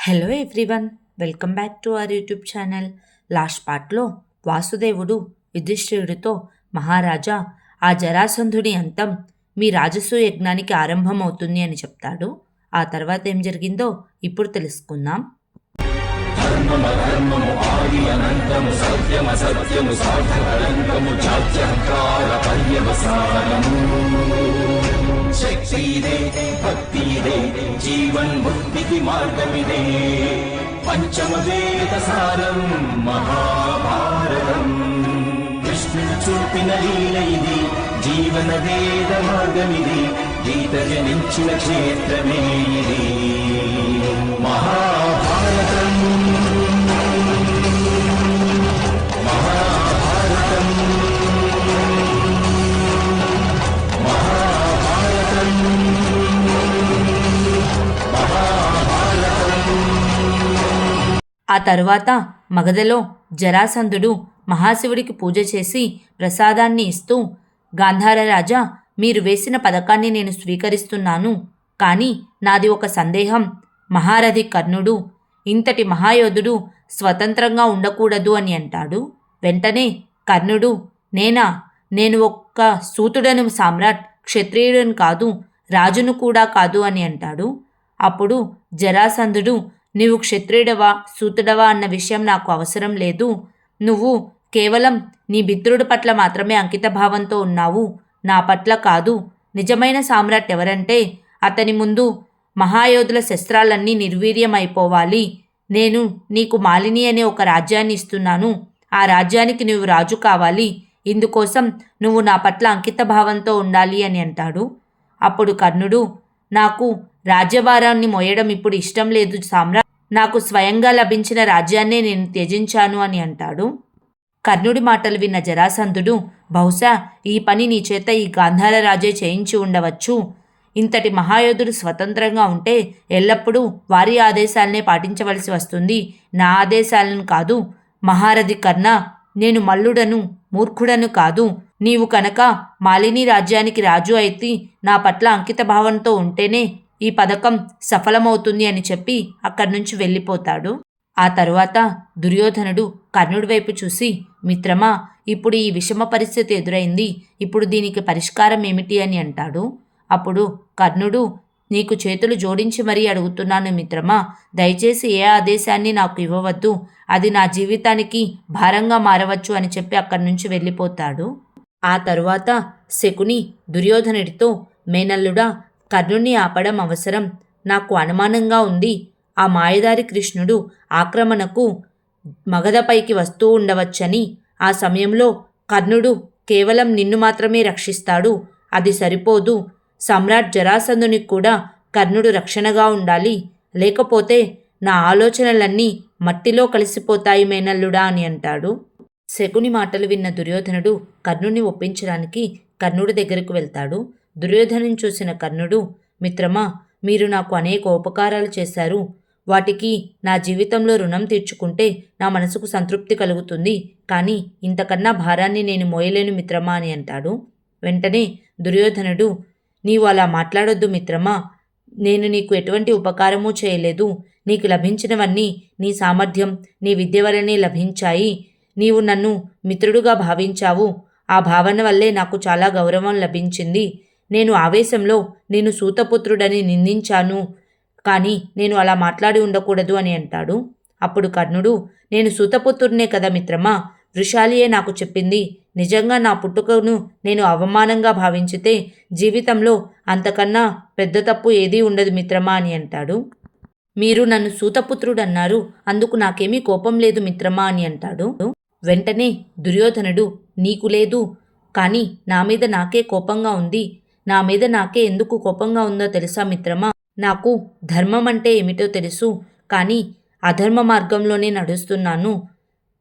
Hello everyone, welcome back to our YouTube channel. Last పార్ట్లో వాసుదేవుడు యుధిష్ఠిరుడితో, మహారాజా, ఆ జరాసంధుడి అంతం మీ రాజసూయ యజ్ఞానికి ఆరంభం అవుతుంది అని చెప్తాడు. ఆ తర్వాత ఏం జరిగిందో ఇప్పుడు తెలుసుకుందాం. శక్తిదే భక్తిదే జీవన్ముక్తికి మార్గమిదే పంచమ వేద సారం మహాభారతం కృష్ణుడు చూపిన లీల ఇది జీవన వేద మార్గమిది గీత జనించిన క్షేత్రమే ఇది మహాభారతం. ఆ తరువాత మగధలో జరాసంధుడు మహాశివుడికి పూజ చేసి ప్రసాదాన్ని ఇస్తూ, గాంధార రాజా, మీరు వేసిన పథకాన్ని నేను స్వీకరిస్తున్నాను. కానీ నాది ఒక సందేహం. మహారథి కర్ణుడు, ఇంతటి మహాయోధుడు స్వతంత్రంగా ఉండకూడదు అని అంటాడు. వెంటనే కర్ణుడు, నేను ఒక్క సూతుడను సామ్రాట్, క్షత్రియుడను కాదు, రాజును కూడా కాదు అని అంటాడు. అప్పుడు జరాసంధుడు, నీవు క్షత్రియుడవా సూతుడవా అన్న విషయం నాకు అవసరం లేదు. నువ్వు కేవలం నీ మిత్రుడి పట్ల మాత్రమే అంకితభావంతో ఉన్నావు, నా పట్ల కాదు. నిజమైన సామ్రాట్ ఎవరంటే అతని ముందు మహాయోధుల శస్త్రాలన్నీ నిర్వీర్యమైపోవాలి. నేను నీకు మాలిని అనే ఒక రాజ్యాన్ని ఇస్తున్నాను. ఆ రాజ్యానికి నువ్వు రాజు కావాలి. ఇందుకోసం నువ్వు నా పట్ల అంకితభావంతో ఉండాలి అని అంటాడు. అప్పుడు కర్ణుడు, నాకు రాజ్యభారాన్ని మోయడం ఇప్పుడు ఇష్టం లేదు సామ్రాట్, నాకు స్వయంగా లభించిన రాజ్యాన్నే నేను త్యజించాను అని అంటాడు. కర్ణుడి మాటలు విన్న జరాసంధుడు, బహుశా ఈ పని నీ చేత ఈ గాంధార రాజే చేయించి ఉండవచ్చు. ఇంతటి మహాయోధుడు స్వతంత్రంగా ఉంటే ఎల్లప్పుడూ వారి ఆదేశాలనే పాటించవలసి వస్తుంది, నా ఆదేశాలను కాదు. మహారథి కర్ణ, నేను మల్లుడను, మూర్ఖుడను కాదు. నీవు కనుక మాలిని రాజ్యానికి రాజు అయితే నా పట్ల అంకిత భావంతో ఉంటేనే ఈ పథకం సఫలమవుతుంది అని చెప్పి అక్కడి నుంచి వెళ్ళిపోతాడు. ఆ తరువాత దుర్యోధనుడు కర్ణుడి వైపు చూసి, మిత్రమా, ఇప్పుడు ఈ విషమ పరిస్థితి ఎదురైంది, ఇప్పుడు దీనికి పరిష్కారం ఏమిటి అని అంటాడు. అప్పుడు కర్ణుడు, నీకు చేతులు జోడించి మరీ అడుగుతున్నాను మిత్రమా, దయచేసి ఏ ఆదేశాన్ని నాకు ఇవ్వవద్దు, అది నా జీవితానికి భారంగా మారవచ్చు అని చెప్పి అక్కడి నుంచి వెళ్ళిపోతాడు. ఆ తరువాత శకుని దుర్యోధనుడితో, మేనల్లుడా, కర్ణుణ్ణి ఆపడం అవసరం, నాకు అనుమానంగా ఉంది. ఆ మాయదారి కృష్ణుడు ఆక్రమణకు మగధపైకి వస్తూ ఉండవచ్చని. ఆ సమయంలో కర్ణుడు కేవలం నిన్ను మాత్రమే రక్షిస్తాడు, అది సరిపోదు. సమ్రాట్ జరాసంధునికి కూడా కర్ణుడు రక్షణగా ఉండాలి, లేకపోతే నా ఆలోచనలన్నీ మట్టిలో కలిసిపోతాయి మేనల్లుడా అని అంటాడు. శకుని మాటలు విన్న దుర్యోధనుడు కర్ణుడిని ఒప్పించడానికి కర్ణుడి దగ్గరకు వెళ్తాడు. దుర్యోధనుని చూసిన కర్ణుడు, మిత్రమా, మీరు నాకు అనేక ఉపకారాలు చేశారు, వాటికి నా జీవితంలో రుణం తీర్చుకుంటే నా మనసుకు సంతృప్తి కలుగుతుంది, కానీ ఇంతకన్నా భారాన్ని నేను మోయలేను మిత్రమా అని అంటాడు. వెంటనే దుర్యోధనుడు, నీవు అలా మాట్లాడొద్దు మిత్రమా, నేను నీకు ఎటువంటి ఉపకారమూ చేయలేదు. నీకు లభించినవన్నీ నీ సామర్థ్యం, నీ విద్య వల్లనే లభించాయి. నీవు నన్ను మిత్రుడుగా భావించావు, ఆ భావన వల్లే నాకు చాలా గౌరవం లభించింది. నేను ఆవేశంలో నేను సూతపుత్రుడని నిందించాను, కానీ నేను అలా మాట్లాడి ఉండకూడదు అని అంటాడు. అప్పుడు కర్ణుడు, నేను సూతపుత్రుడినే కదా మిత్రమా, వృషాలియే నాకు చెప్పింది. నిజంగా నా పుట్టుకను నేను అవమానంగా భావించితే జీవితంలో అంతకన్నా పెద్ద తప్పు ఏదీ ఉండదు మిత్రమా అని అంటాడు. మీరు నన్ను సూతపుత్రుడన్నారు, అందుకు నాకేమీ కోపం లేదు మిత్రమా అని అంటాడు. వెంటనే దుర్యోధనుడు, నీకు లేదు, కానీ నా మీద నాకే కోపంగా ఉంది. నా మీద నాకే ఎందుకు కోపంగా ఉందో తెలుసా మిత్రమా, నాకు ధర్మం అంటే ఏమిటో తెలుసు, కానీ అధర్మ మార్గంలోనే నడుస్తున్నాను.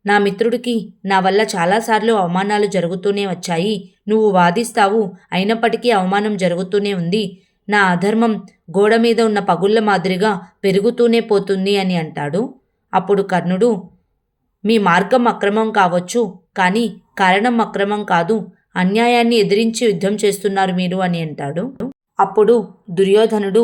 నా మిత్రుడికి నా వల్ల చాలాసార్లు అవమానాలు జరుగుతూనే వచ్చాయి. నువ్వు వాదిస్తావు, అయినప్పటికీ అవమానం జరుగుతూనే ఉంది. నా అధర్మం గోడ మీద ఉన్న పగుళ్ళ మాదిరిగా పెరుగుతూనే పోతుంది అని అంటాడు. అప్పుడు కర్ణుడు, మీ మార్గం అక్రమం కావచ్చు, కానీ కారణం అక్రమం కాదు. అన్యాయాన్ని ఎదిరించి యుద్ధం చేస్తున్నారు మీరు అని అంటాడు. అప్పుడు దుర్యోధనుడు,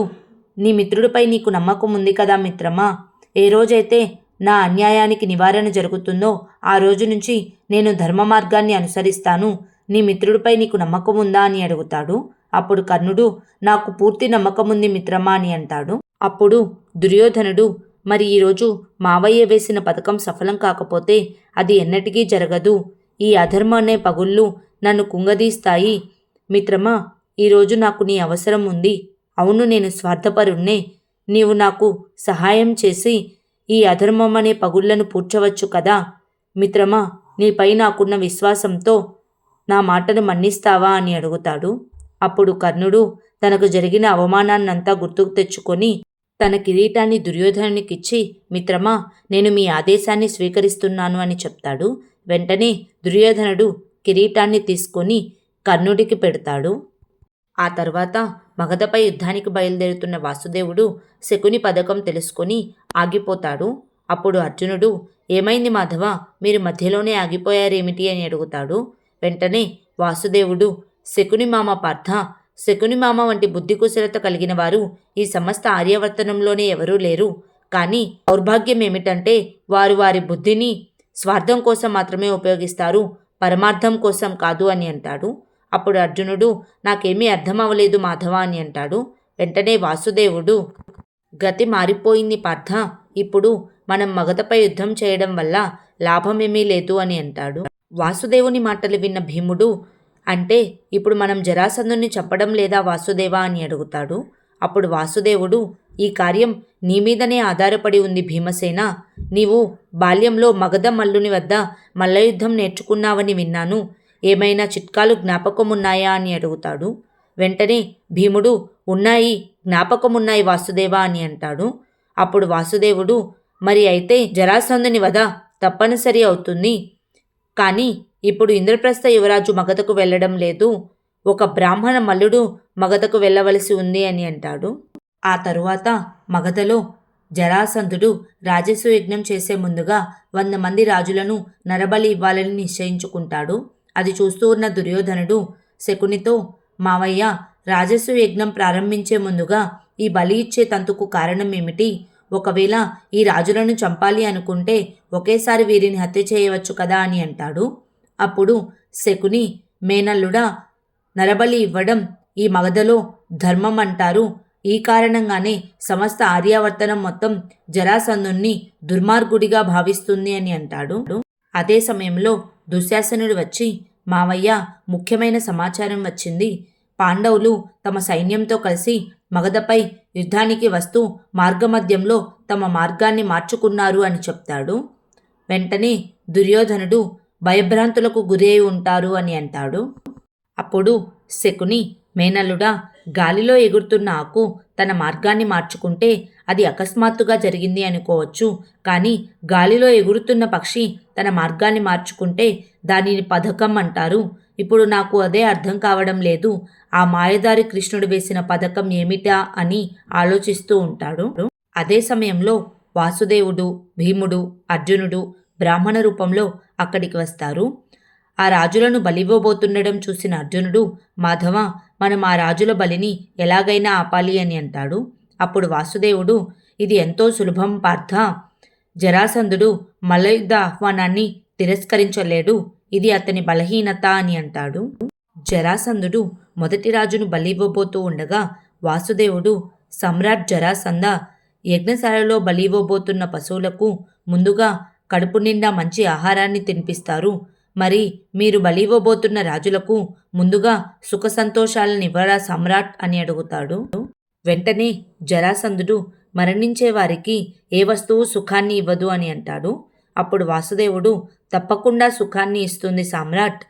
నీ మిత్రుడిపై నీకు నమ్మకం ఉంది కదా మిత్రమా, ఏ రోజైతే నా అన్యాయానికి నివారణ జరుగుతుందో ఆ రోజు నుంచి నేను ధర్మ మార్గాన్ని అనుసరిస్తాను. నీ మిత్రుడిపై నీకు నమ్మకం ఉందా అని అడుగుతాడు. అప్పుడు కర్ణుడు, నాకు పూర్తి నమ్మకం ఉంది మిత్రమా అని అంటాడు. అప్పుడు దుర్యోధనుడు, మరి ఈరోజు మావయ్య వేసిన పథకం సఫలం కాకపోతే అది ఎన్నటికీ జరగదు. ఈ అధర్మ అనే పగుళ్ళు నన్ను కుంగదీస్తాయి. మిత్రమా, ఈరోజు నాకు నీ అవసరం ఉంది. అవును, నేను స్వార్థపరుణ్ణే. నీవు నాకు సహాయం చేసి ఈ అధర్మం అనే పగుళ్లను పూడ్చవచ్చు కదా. మిత్రమా, నీపై నాకున్న విశ్వాసంతో నా మాటను మన్నిస్తావా అని అడుగుతాడు. అప్పుడు కర్ణుడు తనకు జరిగిన అవమానాన్నంతా గుర్తుకు తెచ్చుకొని తన కిరీటాన్ని దుర్యోధనునికిచ్చి, మిత్రమా, నేను మీ ఆదేశాన్ని స్వీకరిస్తున్నాను అని చెప్తాడు. వెంటనే దుర్యోధనుడు కిరీటాన్ని తీసుకొని కర్ణుడికి పెడతాడు. ఆ తర్వాత మగధపై యుద్ధానికి బయలుదేరుతున్న వాసుదేవుడు శకుని పథకం తెలుసుకొని ఆగిపోతాడు. అప్పుడు అర్జునుడు, ఏమైంది మాధవ, మీరు మధ్యలోనే ఆగిపోయారేమిటి అని అడుగుతాడు. వెంటనే వాసుదేవుడు, శకుని మామ పార్థ, శకుని మామ వంటి బుద్ధి కుశలత కలిగిన వారు ఈ సమస్త ఆర్యవర్తనంలోనే ఎవరూ లేరు. కానీ దౌర్భాగ్యం ఏమిటంటే వారు వారి బుద్ధిని స్వార్థం కోసం మాత్రమే ఉపయోగిస్తారు, పరమార్థం కోసం కాదు అని అంటాడు. అప్పుడు అర్జునుడు, నాకేమీ అర్థం అవ్వలేదు మాధవ అని అంటాడు. వెంటనే వాసుదేవుడు, గతి మారిపోయింది పార్థ, ఇప్పుడు మనం మగధపై యుద్ధం చేయడం వల్ల లాభమేమీ లేదు అని అంటాడు. వాసుదేవుని మాటలు విన్న భీముడు, అంటే ఇప్పుడు మనం జరాసంధుని చంపడం లేదా వాసుదేవా అని అడుగుతాడు. అప్పుడు వాసుదేవుడు, ఈ కార్యం నీ మీదనే ఆధారపడి ఉంది భీమసేన. నీవు బాల్యంలో మగధ మల్లుని వద్ద మల్లయుద్ధం నేర్చుకున్నావని విన్నాను. ఏమైనా చిట్కాలు జ్ఞాపకమున్నాయా అని అడుగుతాడు. వెంటనే భీముడు, ఉన్నాయి, జ్ఞాపకమున్నాయి వాసుదేవా అని అంటాడు. అప్పుడు వాసుదేవుడు, మరి అయితే జరాసంధుని వధ తప్పనిసరి అవుతుంది. కానీ ఇప్పుడు ఇంద్రప్రస్థ యువరాజు మగధకు వెళ్ళడం లేదు, ఒక బ్రాహ్మణ మల్లుడు మగధకు వెళ్ళవలసి ఉంది అని అంటాడు. ఆ తరువాత మగధలో జరాసంధుడు రాజస్వ యజ్ఞం చేసే ముందుగా 100 మంది రాజులను నరబలి ఇవ్వాలని నిశ్చయించుకుంటాడు. అది చూస్తూ ఉన్న దుర్యోధనుడు శకునితో, మావయ్య, రాజస్వ యజ్ఞం ప్రారంభించే ముందుగా ఈ బలి ఇచ్చే తంతుకు కారణం ఏమిటి? ఒకవేళ ఈ రాజులను చంపాలి అనుకుంటే ఒకేసారి వీరిని హత్య చేయవచ్చు కదా అని అంటాడు. అప్పుడు శకుని, మేనల్లుడా, నరబలి ఇవ్వడం ఈ మగధలో ధర్మం అంటారు. ఈ కారణంగానే సమస్త ఆర్యావర్తనం మొత్తం జరాసంధుణ్ణి దుర్మార్గుడిగా భావిస్తుంది అని అంటాడు. అదే సమయంలో దుశ్శాసనుడు వచ్చి, మావయ్య, ముఖ్యమైన సమాచారం వచ్చింది. పాండవులు తమ సైన్యంతో కలిసి మగధపై యుద్ధానికి వస్తూ మార్గమధ్యంలో తమ మార్గాన్ని మార్చుకున్నారు అని చెప్తాడు. వెంటనే దుర్యోధనుడు, భయభ్రాంతులకు గురి అయి ఉంటారు అని అంటాడు. అప్పుడు శకుని, మేనల్లుడా, గాలిలో ఎగురుతున్న ఆకు తన మార్గాన్ని మార్చుకుంటే అది అకస్మాత్తుగా జరిగింది అనుకోవచ్చు. కానీ గాలిలో ఎగురుతున్న పక్షి తన మార్గాన్ని మార్చుకుంటే దానిని పథకం అంటారు. ఇప్పుడు నాకు అదే అర్థం కావడం లేదు. ఆ మాయదారి కృష్ణుడు వేసిన పథకం ఏమిటా అని ఆలోచిస్తూ ఉంటాడు. అదే సమయంలో వాసుదేవుడు, భీముడు, అర్జునుడు బ్రాహ్మణ రూపంలో అక్కడికి వస్తారు. ఆ రాజులను బలివ్వబోతుండడం చూసిన అర్జునుడు, మాధవ, మనం ఆ రాజుల బలిని ఎలాగైనా ఆపాలి అని అంటాడు. అప్పుడు వాసుదేవుడు, ఇది ఎంతో సులభం పార్థ. జరాసంధుడు మల్లయుద్ధ ఆహ్వానాన్ని తిరస్కరించలేడు, ఇది అతని బలహీనత అని అంటాడు. జరాసంధుడు మొదటి రాజును బలివ్వబోతూ ఉండగా వాసుదేవుడు, సమ్రాట్ జరాసంధ, యజ్ఞశాలలో బలివ్వబోతున్న పశువులకు ముందుగా కడుపు నిండా మంచి ఆహారాన్ని తినిపిస్తారు. మరి మీరు బలివ్వబోతున్న రాజులకు ముందుగా సుఖ సంతోషాలనివ్వరా సమ్రాట్ అని అడుగుతాడు. వెంటనే జరాసంధుడు, మరణించే వారికి ఏ వస్తువు సుఖాన్ని ఇవ్వదు అని అంటాడు. అప్పుడు వాసుదేవుడు, తప్పకుండా సుఖాన్ని ఇస్తుంది సమ్రాట్.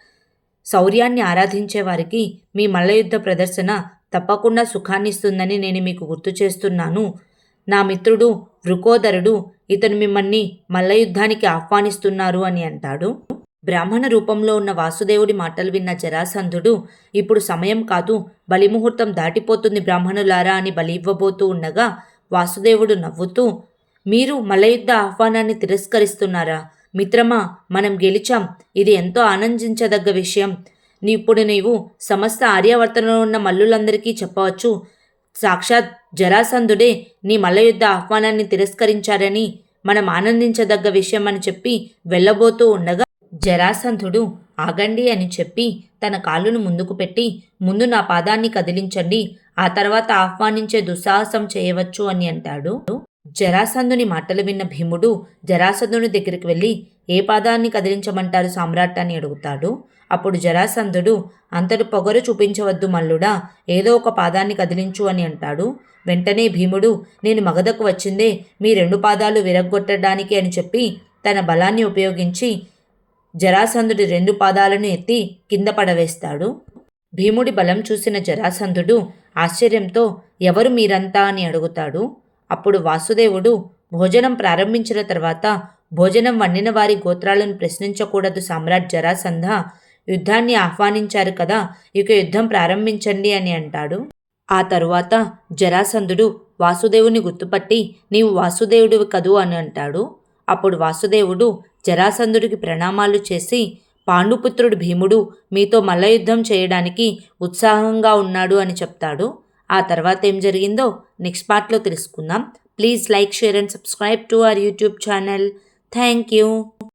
శౌర్యాన్ని ఆరాధించే వారికి మీ మల్లయుద్ధ ప్రదర్శన తప్పకుండా సుఖాన్ని ఇస్తుందని నేను మీకు గుర్తు చేస్తున్నాను. నా మిత్రుడు వృకోదరుడు, ఇతను మిమ్మల్ని మల్లయుద్ధానికి ఆహ్వానిస్తున్నారు అని అంటాడు. బ్రాహ్మణ రూపంలో ఉన్న వాసుదేవుడి మాటలు విన్న జరాసంధుడు, ఇప్పుడు సమయం కాదు, బలిముహూర్తం దాటిపోతుంది బ్రాహ్మణులారా అని బలి ఇవ్వబోతూ ఉండగా వాసుదేవుడు నవ్వుతూ, మీరు మల్లయుద్ధ ఆహ్వానాన్ని తిరస్కరిస్తున్నారా? మిత్రమా, మనం గెలిచాం, ఇది ఎంతో ఆనందించదగ్గ విషయం. ఇప్పుడు నీవు సమస్త ఆర్యావర్తనలో ఉన్న మల్లులందరికీ చెప్పవచ్చు, సాక్షాత్ జరాసంధుడే నీ మల్లయుద్ధ ఆహ్వానాన్ని తిరస్కరించారని మనం ఆనందించదగ్గ విషయం అని చెప్పి వెళ్ళబోతూ ఉండగా జరాసంధుడు ఆగండి అని చెప్పి తన కాళ్ళను ముందుకు పెట్టి ముందు నా పాదాన్ని కదిలించండి, ఆ తర్వాత ఆహ్వానించే దుస్సాహసం చేయవచ్చు అని అంటాడు. జరాసంధుని మాటలు విన్న భీముడు జరాసంధుని దగ్గరికి వెళ్ళి ఏ పాదాన్ని కదిలించమంటారు సామ్రాట్ అని అడుగుతాడు. అప్పుడు జరాసంధుడు అంతటి పొగరు చూపించవద్దు మల్లుడా, ఏదో ఒక పాదాన్ని కదిలించు అని అంటాడు. వెంటనే భీముడు నేను మగధకు వచ్చిందే మీ 2 పాదాలు విరగ్గొట్టడానికి అని చెప్పి తన బలాన్ని ఉపయోగించి జరాసంధుడి 2 పాదాలను ఎత్తి కింద పడవేస్తాడు. భీముడి బలం చూసిన జరాసంధుడు ఆశ్చర్యంతో ఎవరు మీరంతా అని అడుగుతాడు. అప్పుడు వాసుదేవుడు భోజనం ప్రారంభించిన తర్వాత భోజనం వండిన వారి గోత్రాలను ప్రశ్నించకూడదు సామ్రాట్ జరాసంధ, యుద్ధాన్ని ఆహ్వానించారు కదా, ఇక యుద్ధం ప్రారంభించండి అని అంటాడు. ఆ తరువాత జరాసంధుడు వాసుదేవుని గుర్తుపట్టి నీవు వాసుదేవుడివి కదూ అని అంటాడు. అప్పుడు వాసుదేవుడు జరాసంధుడికి ప్రణామాలు చేసి పాండుపుత్రుడు భీముడు మీతో మల్లయుద్ధం చేయడానికి ఉత్సాహంగా ఉన్నాడు అని చెప్తాడు. ఆ తర్వాత ఏం జరిగిందో నెక్స్ట్ పార్ట్లో తెలుసుకుందాం. Please like, share and subscribe to our YouTube channel. Thank you.